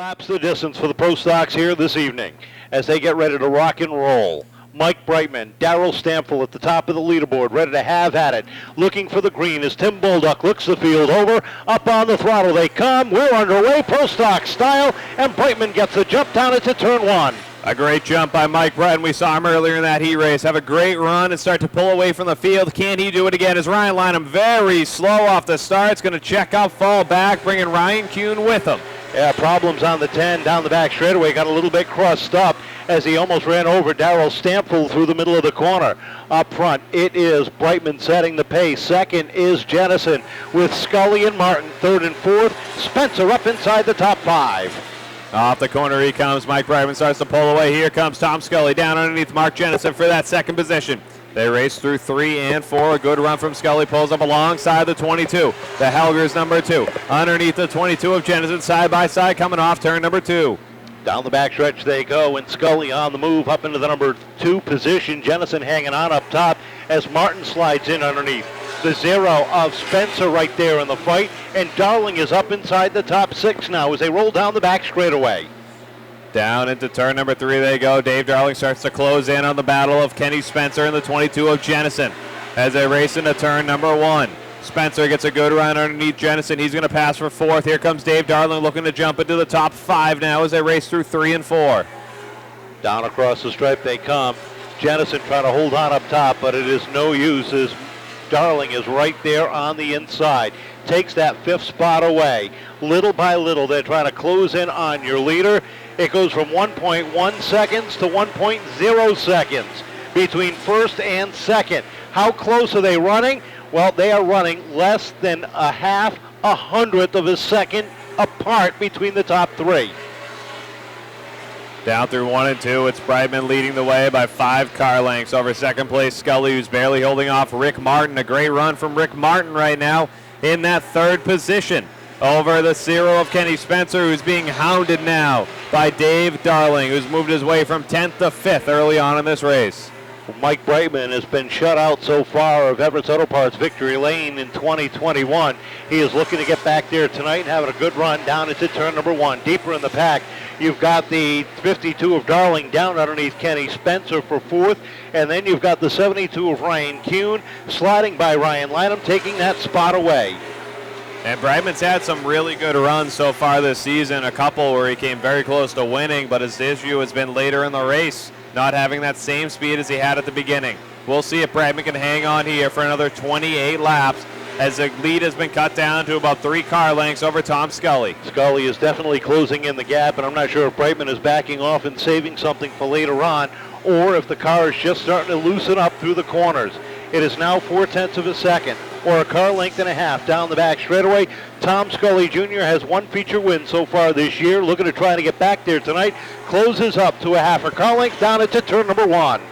laps the distance for the Pro Stocks here this evening as they get ready to rock and roll. Mike Brightman, Darrell Stample at the top of the leaderboard, ready to have at it. Looking for the green as Tim Bolduc looks the field over. Up on the throttle they come. We're underway, Pro Stock style, and Brightman gets the jump down into turn one. A great jump by Mike Brightman. We saw him earlier in that heat race. Have a great run and start to pull away from the field. Can he do it again? As Ryan Lynham very slow off the start. It's going to check out, fall back, bringing Ryan Kuhn with him. Yeah, problems on the 10 down the back straightaway. Got a little bit crossed up as he almost ran over Darrell Stample through the middle of the corner. Up front, it is Brightman setting the pace. Second is Jennison with Scully and Martin. Third and fourth, Spencer up inside the top five. Off the corner he comes. Mike Brightman starts to pull away. Here comes Tom Scully down underneath Mark Jennison for that second position. They race through 3 and 4. A good run from Scully. Pulls up alongside the 22. The Helgers number 2. Underneath the 22 of Jennison. Side by side coming off turn number 2. Down the backstretch they go, and Scully on the move up into the number 2 position. Jennison hanging on up top as Martin slides in underneath. The 0 of Spencer right there in the fight, and Darling is up inside the top 6 now as they roll down the back straightaway. Down into turn number 3 they go. Dave Darling starts to close in on the battle of Kenny Spencer and the 22 of Jennison as they race into turn number 1. Spencer gets a good run underneath Jennison. He's going to pass for 4th. Here comes Dave Darling looking to jump into the top 5 now as they race through 3 and 4. Down across the stripe they come. Jennison trying to hold on up top, but it is no use as Darling is right there on the inside. Takes that 5th spot away. Little by little, they're trying to close in on your leader. It goes from 1.1 seconds to 1.0 seconds between first and second. How close are they running? Well, they are running less than a hundredth of a second apart between the top 3. Down through 1 and 2, it's Brightman leading the way by 5 car lengths over second place Scully, who's barely holding off Rick Martin. A great run from Rick Martin right now in that 3rd position over the 0 of Kenny Spencer, who's being hounded now by Dave Darling, who's moved his way from 10th to 5th early on in this race. Mike Brightman has been shut out so far of Everett's Auto Parts Victory Lane in 2021. He is looking to get back there tonight and having a good run down into turn number 1. Deeper in the pack, you've got the 52 of Darling down underneath Kenny Spencer for 4th, and then you've got the 72 of Ryan Kuhn sliding by Ryan Lynham, taking that spot away. And Brightman's had some really good runs so far this season, a couple where he came very close to winning, but his issue has been later in the race, not having that same speed as he had at the beginning. We'll see if Brightman can hang on here for another 28 laps as the lead has been cut down to about 3 car lengths over Tom Scully. Scully is definitely closing in the gap, and I'm not sure if Brightman is backing off and saving something for later on, or if the car is just starting to loosen up through the corners. It is now 0.4 of a second, or a car length and a half down the back straightaway. Tom Scully Jr. has 1 feature win so far this year, looking to try to get back there tonight. Closes up to a half a car length down into turn number 1.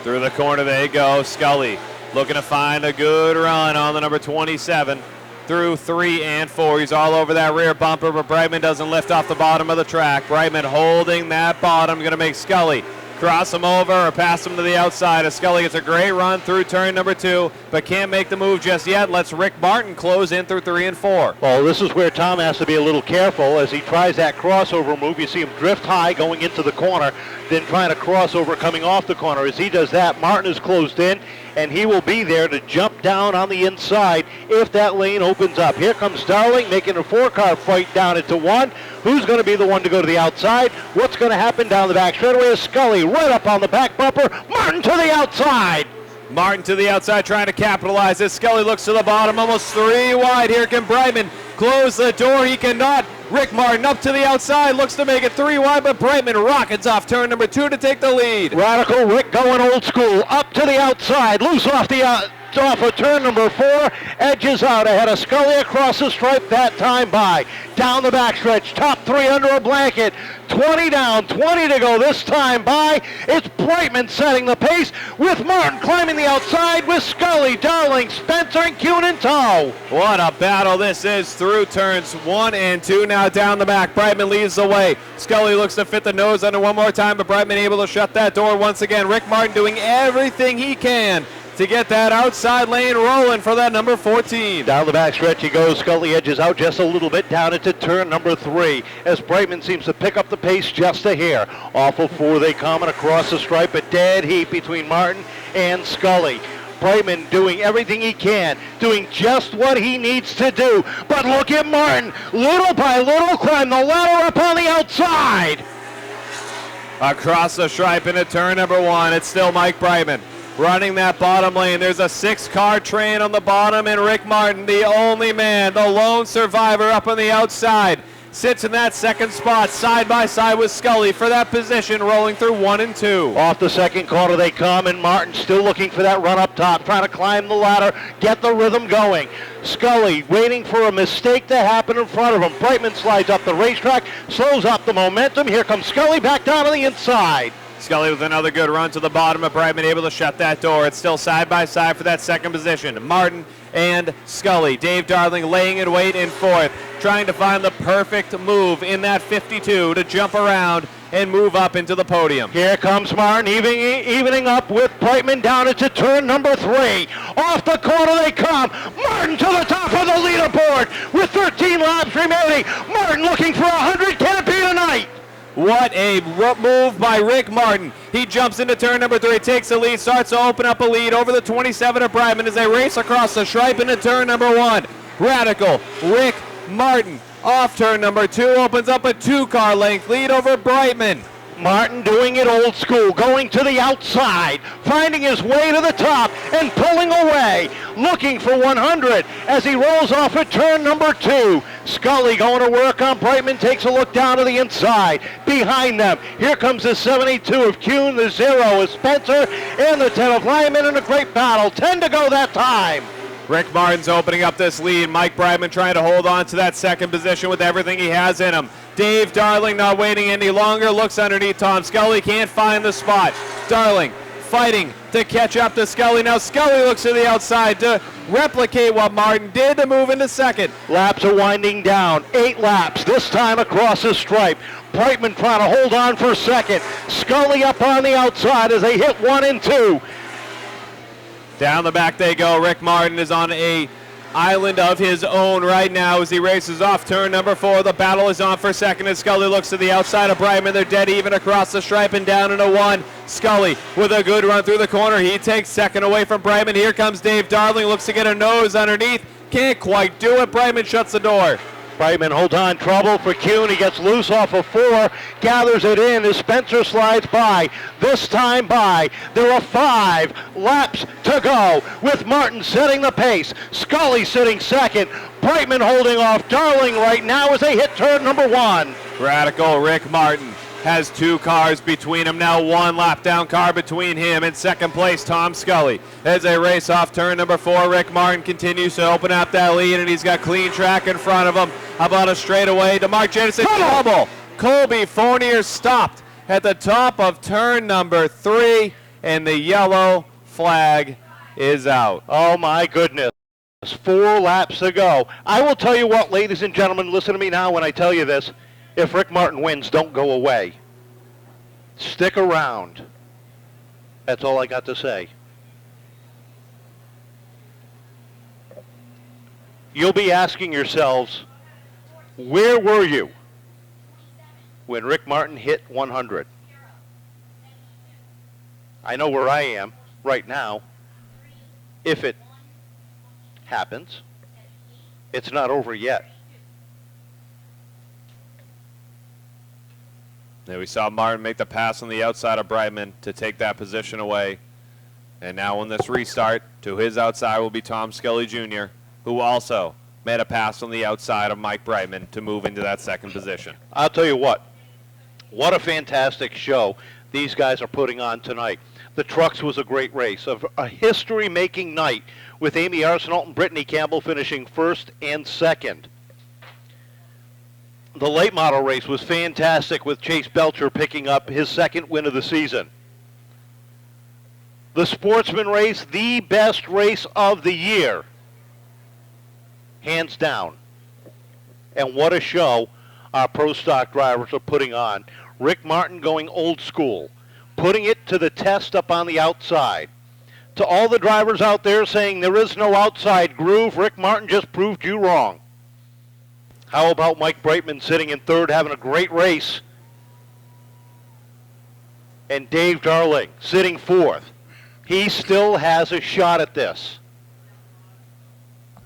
Through the corner they go. Scully looking to find a good run on the number 27 through 3 and 4. He's all over that rear bumper, but Brightman doesn't lift off the bottom of the track. Brightman holding that bottom, going to make Scully cross him over or pass him to the outside as Scully gets a great run through turn number 2, but can't make the move just yet. Lets Rick Martin close in through 3 and 4. Well, this is where Tom has to be a little careful as he tries that crossover move. You see him drift high going into the corner, then trying to crossover coming off the corner. As he does that, Martin is closed in, and he will be there to jump down on the inside if that lane opens up. Here comes Darling making a 4-car fight down into 1. Who's going to be the one to go to the outside? What's going to happen down the back straightaway is Scully right up on the back bumper. Martin to the outside. Martin to the outside trying to capitalize this. Scully looks to the bottom, almost 3 wide. Here can Brightman close the door. He cannot. Rick Martin up to the outside, looks to make it 3 wide, but Brightman rockets off turn number 2 to take the lead. Radical Rick going old school, up to the outside, loose off the off of turn number 4, edges out ahead of Scully across the stripe that time by. Down the backstretch, top 3 under a blanket, 20 down, 20 to go this time by. It's Brightman setting the pace with Martin climbing the outside with Scully, Darling, Spencer, and Kuhn in tow. What a battle this is through turns 1 and 2. Now down the back, Brightman leads the way. Scully looks to fit the nose under one more time, but Brightman able to shut that door once again. Rick Martin doing everything he can to get that outside lane rolling for that number 14. Down the backstretch he goes. Scully edges out just a little bit down into turn number 3 as Brightman seems to pick up the pace just a hair. Off of 4 they come and across the stripe, a dead heat between Martin and Scully. Brightman doing everything he can, doing just what he needs to do. But look at Martin, little by little, climb the ladder up on the outside. Across the stripe into turn number 1, it's still Mike Brightman running that bottom lane. There's a 6-car train on the bottom, and Rick Martin, the only man, the lone survivor up on the outside, sits in that second spot side by side with Scully for that position, rolling through 1 and 2. Off the second corner they come, and Martin still looking for that run up top, trying to climb the ladder, get the rhythm going. Scully waiting for a mistake to happen in front of him. Brightman slides up the racetrack, slows up the momentum. Here comes Scully back down to the inside. Scully with another good run to the bottom of Brightman, able to shut that door. It's still side by side for that second position. Martin and Scully. Dave Darling laying in wait in 4th, trying to find the perfect move in that 52 to jump around and move up into the podium. Here comes Martin, evening up with Brightman down into turn number 3. Off the corner they come. Martin to the top of the leaderboard with 13 laps remaining. Martin looking for 100. Can it be tonight? What a move by Rick Martin. He jumps into turn number 3, takes the lead, starts to open up a lead over the 27 of Brightman as they race across the stripe into turn number 1. Radical Rick Martin off turn number 2 opens up a 2-car length lead over Brightman. Martin doing it old school, going to the outside, finding his way to the top and pulling away, looking for 100 as he rolls off at turn number 2. Scully going to work on Brightman, takes a look down to the inside. Behind them, here comes the 72 of Kuhn, the 0 of Spencer, and the 10 of Lyman in a great battle. 10 to go that time. Rick Martin's opening up this lead. Mike Brightman trying to hold on to that second position with everything he has in him. Dave Darling not waiting any longer, looks underneath Tom Scully, can't find the spot. Darling fighting to catch up to Scully. Now Scully looks to the outside to replicate what Martin did to move into second. Laps are winding down. 8 laps, this time across the stripe. Brightman trying to hold on for second. Scully up on the outside as they hit 1 and 2. Down the back they go. Rick Martin is on a island of his own right now as he races off turn number 4. The battle is on for second as Scully looks to the outside of Brightman. They're dead even across the stripe and down into 1. Scully with a good run through the corner. He takes second away from Brightman. Here comes Dave Darling. Looks to get a nose underneath. Can't quite do it. Brightman shuts the door. Brightman holds on, trouble for Kuhn. He gets loose off of 4, gathers it in as Spencer slides by. This time by. There are 5 laps to go with Martin setting the pace. Scully sitting second. Brightman holding off Darling right now as they hit turn number 1. Radical Rick Martin has 2 cars between him. Now 1 lap down car between him. In second place, Tom Scully. As they race off turn number 4, Rick Martin continues to open up that lead, and he's got clean track in front of him. About a straightaway to Mark Jennison. Trouble. Colby Fournier stopped at the top of turn number 3, and the yellow flag is out. Oh my goodness. 4 laps to go. I will tell you what, ladies and gentlemen, listen to me now when I tell you this. If Rick Martin wins, don't go away. Stick around. That's all I got to say. You'll be asking yourselves, where were you when Rick Martin hit 100? I know where I am right now. If it happens, it's not over yet. There we saw Martin make the pass on the outside of Brightman to take that position away. And now on this restart, to his outside will be Tom Scully Jr., who also made a pass on the outside of Mike Brightman to move into that second position. I'll tell you what a fantastic show these guys are putting on tonight. The Trucks was a great race, a history-making night with Amy Arsenault and Brittany Campbell finishing first and second. The late model race was fantastic with Chase Belcher picking up his second win of the season. The sportsman race, the best race of the year. Hands down. And what a show our pro stock drivers are putting on. Rick Martin going old school, putting it to the test up on the outside. To all the drivers out there saying there is no outside groove, Rick Martin just proved you wrong. How about Mike Brightman sitting in third, having a great race? And Dave Darling sitting fourth. He still has a shot at this.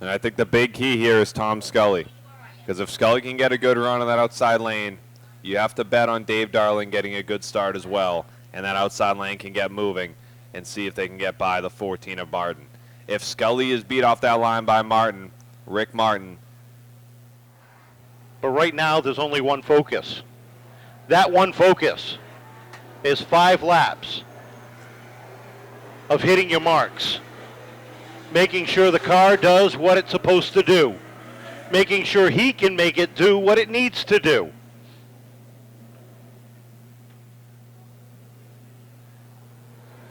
And I think the big key here is Tom Scully. Because if Scully can get a good run on that outside lane, you have to bet on Dave Darling getting a good start as well. And that outside lane can get moving and see if they can get by the 14 of Martin. If Scully is beat off that line by Martin, Rick Martin. But right now, there's only one focus. That one focus is 5 laps of hitting your marks, making sure the car does what it's supposed to do, making sure he can make it do what it needs to do.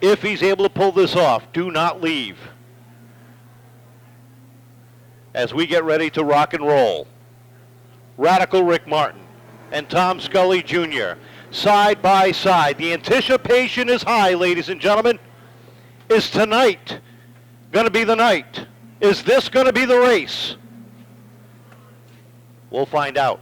If he's able to pull this off, do not leave as we get ready to rock and roll. Radical Rick Martin and Tom Scully Jr. side by side. The anticipation is high, ladies and gentlemen. Is tonight going to be the night? Is this going to be the race? We'll find out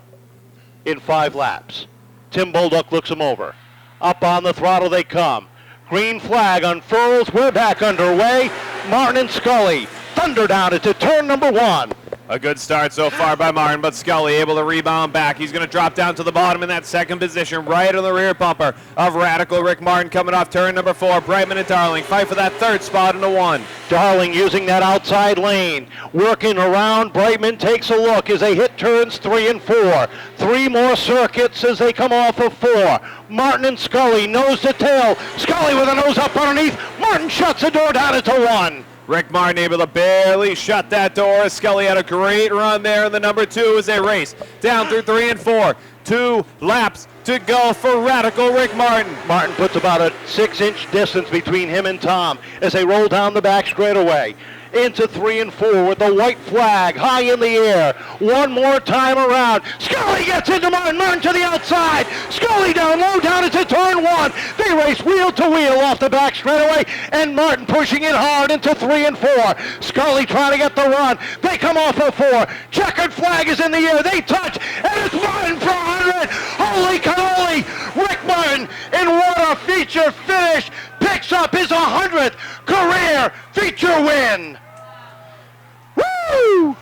in 5 laps. Tim Bolduc looks him over. Up on the throttle they come. Green flag unfurls. We're back underway. Martin and Scully thunder down into turn number 1. A good start so far by Martin, but Scully able to rebound back. He's going to drop down to the bottom in that second position, right on the rear bumper of Radical Rick Martin coming off turn number 4. Brightman and Darling fight for that third spot in the 1. Darling using that outside lane, working around. Brightman takes a look as they hit turns 3 and 4. 3 more circuits as they come off of 4. Martin and Scully nose to tail. Scully with a nose up underneath. Martin shuts the door down into 1. Rick Martin able to barely shut that door. Scully had a great run there in the number 2 as they race down through 3 and 4. 2 laps to go for Radical Rick Martin. Martin puts about a 6-inch distance between him and Tom as they roll down the back straightaway. Into 3 and 4 with the white flag high in the air. One more time around. Scully gets into Martin. Martin to the outside. Scully down low down into turn 1. They race wheel to wheel off the back straightaway, and Martin pushing it hard into 3 and 4. Scully trying to get the run. They come off of 4. Checkered flag is in the air. They touch, and it's Martin for 100. Holy cannoli! Rick Martin, in what a feature finish, picks up his 100th career feature win. Woo!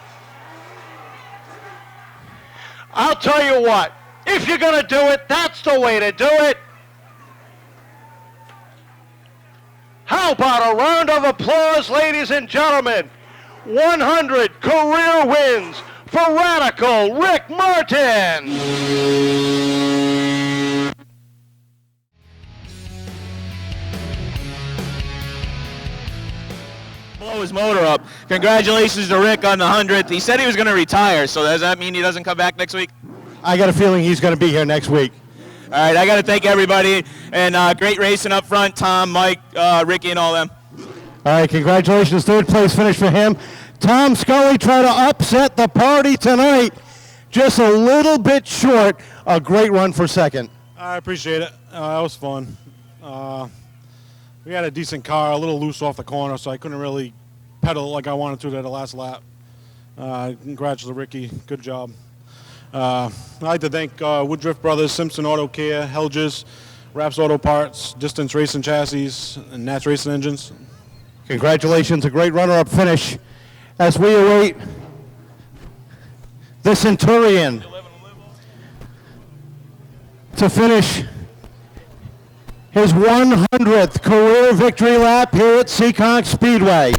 I'll tell you what, if you're going to do it, that's the way to do it. How about a round of applause, ladies and gentlemen? 100 career wins for Radical Rick Martin. Blow his motor up. Congratulations to Rick on the 100th. He said he was going to retire, so does that mean he doesn't come back next week? I got a feeling he's going to be here next week. All right, I got to thank everybody, and great racing up front, Tom, Mike, Ricky, and all them. All right, congratulations. 3rd place finish for him. Tom Scully tried to upset the party tonight. Just a little bit short. A great run for 2nd. I appreciate it. That was fun. We had a decent car, a little loose off the corner, so I couldn't really pedal like I wanted to at the last lap. Congrats to Ricky. Good job. I'd like to thank Woodruff Brothers, Simpson Auto Care, Helges, Raps Auto Parts, Distance Racing Chassis, and Nats Racing Engines. Congratulations. A great runner-up finish as we await the Centurion to finish his 100th career victory lap here at Seekonk Speedway.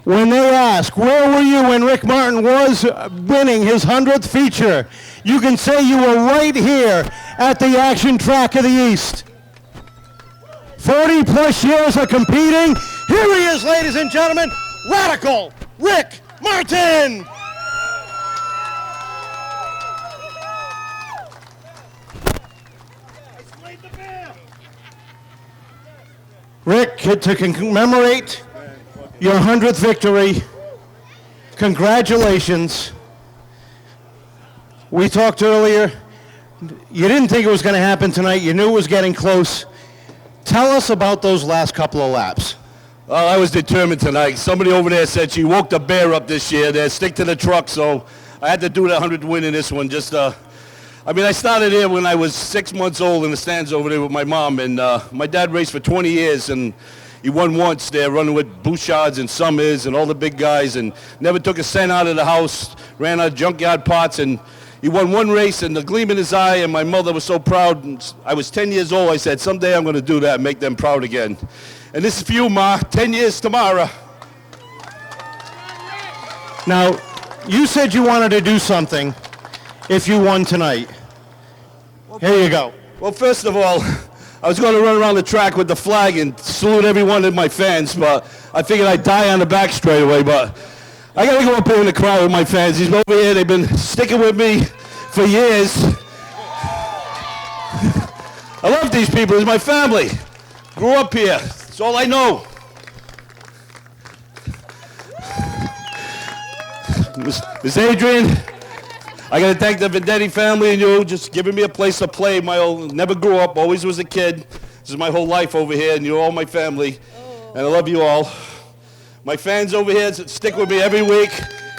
When they ask, where were you when Rick Martin was winning his 100th feature, you can say you were right here at the action track of the East. 40 plus years of competing. Here he is, ladies and gentlemen, Radical Rick Martin. Rick, to commemorate your 100th victory, congratulations. We talked earlier. You didn't think it was going to happen tonight. You knew it was getting close. Tell us about those last couple of laps. Well, I was determined tonight. Somebody over there said she woke the bear up this year. They stick to the truck, so I had to do the 100 win in this one. I started here when I was 6 months old in the stands over there with my mom, and my dad raced for 20 years, and he won once there, running with Bouchards and Summers and all the big guys, and never took a cent out of the house, ran out of junkyard parts, and he won one race, and the gleam in his eye, and my mother was so proud. And I was 10 years old. I said, someday I'm going to do that and make them proud again. And this is for you, Ma. 10 years tomorrow. Now, you said you wanted to do something if you won tonight. Here you go. Well, first of all, I was going to run around the track with the flag and salute every one of my fans, but I figured I'd die on the back straight away. But I got to go up here in the crowd with my fans. These over here, they've been sticking with me for years. I love these people. It's my family. Grew up here. That's all I know. Miss Adrian, I got to thank the Vendetti family and you just giving me a place to play. Never grew up, always was a kid. This is my whole life over here, and you're all my family. And I love you all. My fans over here stick with me every week.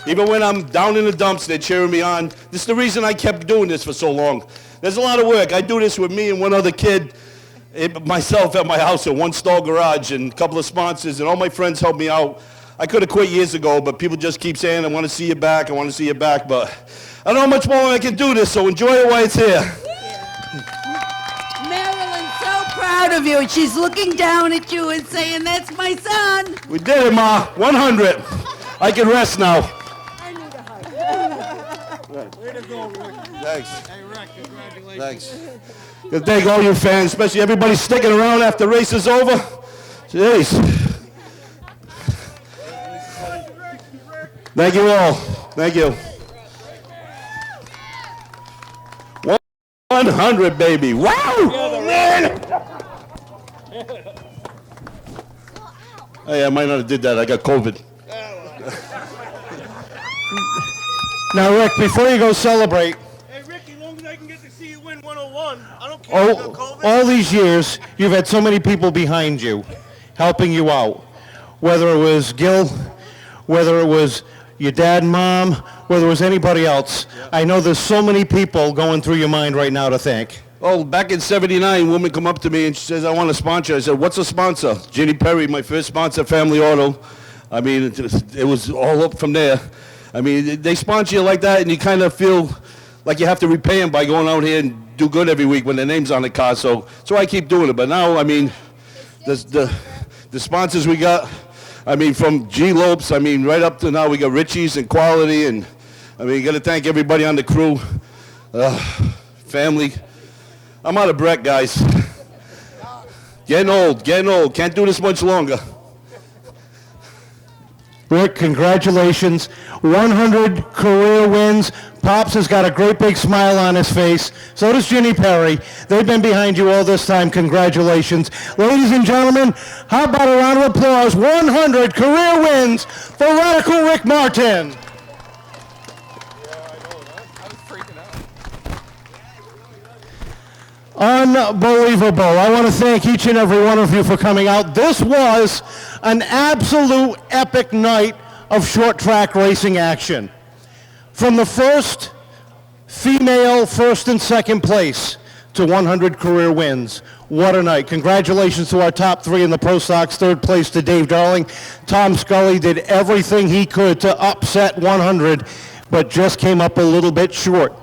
Even when I'm down in the dumps, they're cheering me on. This is the reason I kept doing this for so long. There's a lot of work. I do this with me and one other kid, myself at my house, a one-stall garage, and a couple of sponsors, and all my friends help me out. I could have quit years ago, but people just keep saying, I want to see you back, I want to see you back, but I don't know how much more I can do this, so enjoy it while it's here. Marilyn's so proud of you, and she's looking down at you and saying, that's my son. We did it, Ma. 100. I can rest now. I need a hug. Way to go, Rick. Thanks. Hey, Rick, congratulations. Thanks. And thank all you fans, especially everybody sticking around after the race is over. Jeez. Thank you all. Thank you. 100, baby. Wow! Oh, man! Hey, I might not have did that. I got COVID. Now, Rick, before you go celebrate, Hey, Rick, as long as I can get to see you win 101, I don't care about COVID. all these years, you've had so many people behind you, helping you out. Whether it was Gil, whether it was your dad and mom, whether it was anybody else. I know there's so many people going through your mind right now to thank. Oh, back in '79, a woman come up to me and she says, I want a sponsor. I said, what's a sponsor? Ginny Perry, my first sponsor, Family Auto. I mean, it was all up from there. I mean, they sponsor you like that, and you kind of feel like you have to repay them by going out here and do good every week when their name's on the car. So I keep doing it. But now, I mean, the sponsors we got, I mean, from G. Lopes, I mean, right up to now, we got Richie's and Quality, and I mean, you got to thank everybody on the crew, family. I'm out of breath, guys. Getting old, can't do this much longer. Rick, congratulations. 100 career wins. Pops has got a great big smile on his face. So does Ginny Perry. They've been behind you all this time. Congratulations. Ladies and gentlemen, how about a round of applause? 100 career wins for Radical Rick Martin. Unbelievable. I want to thank each and every one of you for coming out. This was an absolute epic night of short track racing action. From the first female first and second place to 100 career wins. What a night. Congratulations to our top three in the Pro Stocks. Third place to Dave Darling. Tom Scully did everything he could to upset 100, but just came up a little bit short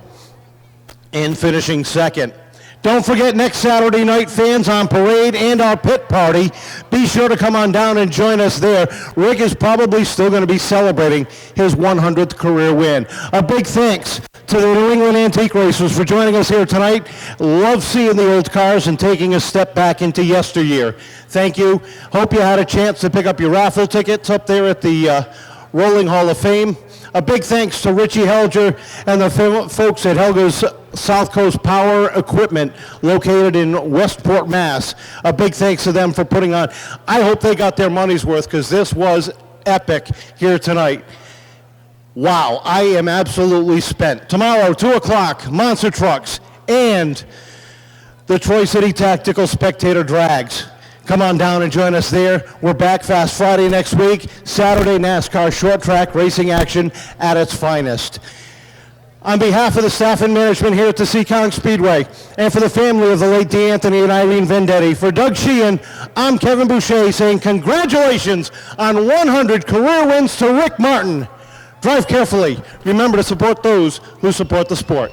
in finishing second. Don't forget, next Saturday night, fans on parade and our pit party. Be sure to come on down and join us there. Rick is probably still going to be celebrating his 100th career win. A big thanks to the New England Antique Racers for joining us here tonight. Love seeing the old cars and taking a step back into yesteryear. Thank you. Hope you had a chance to pick up your raffle tickets up there at the Rolling Hall of Fame. A big thanks to Richie Helger and the folks at Helger's South Coast Power Equipment located in Westport, Mass. A big thanks to them for putting on. I hope they got their money's worth because this was epic here tonight. Wow, I am absolutely spent. Tomorrow, 2 o'clock, Monster Trucks and the Troy City Tactical Spectator Drags. Come on down and join us there. We're back Fast Friday next week. Saturday, NASCAR short track racing action at its finest. On behalf of the staff and management here at the Seekonk Speedway, and for the family of the late D'Anthony and Irene Vendetti, for Doug Sheehan, I'm Kevin Boucher saying congratulations on 100 career wins to Rick Martin. Drive carefully. Remember to support those who support the sport.